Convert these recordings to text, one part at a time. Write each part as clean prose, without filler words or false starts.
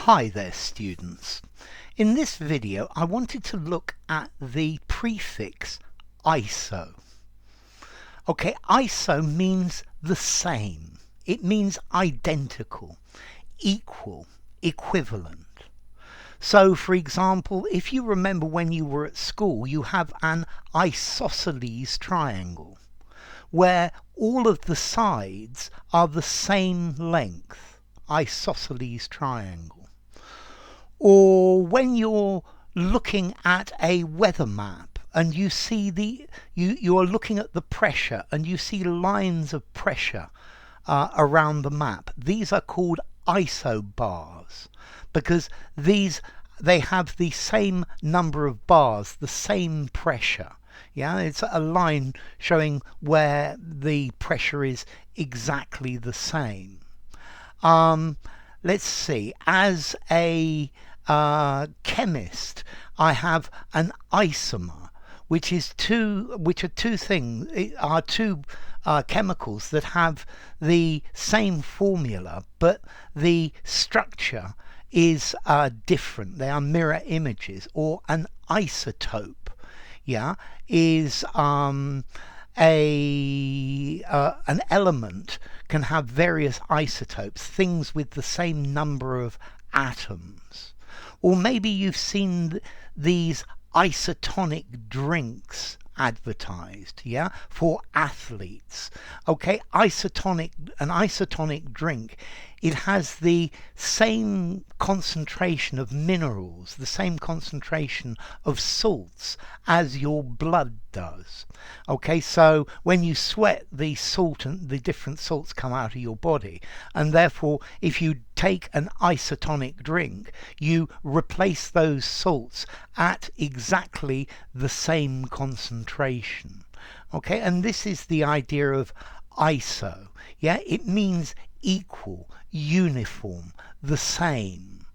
Hi there students. In this video I wanted to look at the prefix iso. Okay, iso means the same. It means identical, equal, equivalent. So for example, if you remember when you were at school, you have an isosceles triangle where all of the sides are the same length. Isosceles triangle. Or when you're looking at a weather map and you see you are looking at the pressure and you see lines of pressure around the map. These are called isobars because they have the same number of bars, the same pressure. Yeah, it's a line showing where the pressure is exactly the same. Let's see, as a chemist, I have an isomer, which are two chemicals that have the same formula, but the structure is different. They are mirror images. Or an isotope, yeah, is an element can have various isotopes, things with the same number of atoms. Or maybe you've seen these isotonic drinks advertised, yeah, for athletes. Okay, an isotonic drink, it has the same concentration of minerals, the same concentration of salts as your blood does. Okay, so when you sweat, the salt and the different salts come out of your body, and therefore if you take an isotonic drink, you replace those salts at exactly the same concentration. Okay, and this is the idea of iso. Yeah, it means equal, uniform, the same.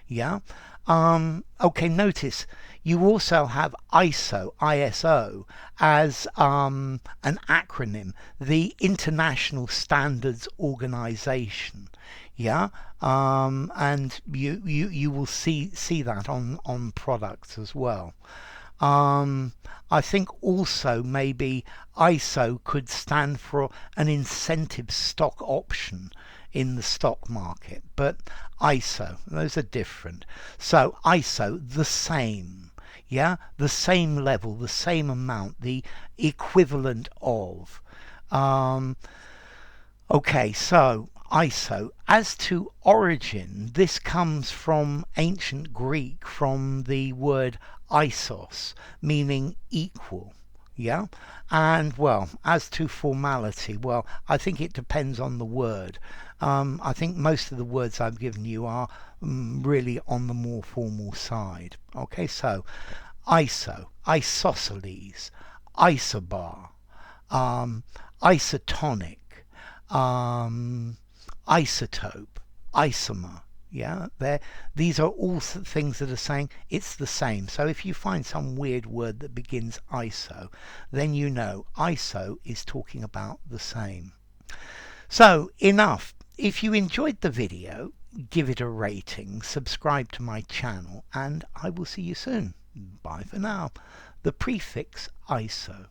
Yeah. Okay, notice you also have ISO as an acronym, the International Standards Organization. Yeah, and you will see that on products as well. I think also maybe ISO could stand for an incentive stock option in the stock market, but ISO, those are different. So ISO, the same, yeah, the same level, the same amount, the equivalent of. Okay, so ISO. As to origin, this comes from ancient Greek, from the word isos, meaning equal. Yeah, and well, as to formality, well, I think it depends on the word. I think most of the words I've given you are really on the more formal side. Okay, so iso, isosceles, isobar, isotonic, isotope, isomer. Yeah, these are all things that are saying it's the same. So if you find some weird word that begins iso, then you know iso is talking about the same. So enough. If you enjoyed the video, give it a rating, subscribe to my channel, and I will see you soon. Bye for now. The prefix iso.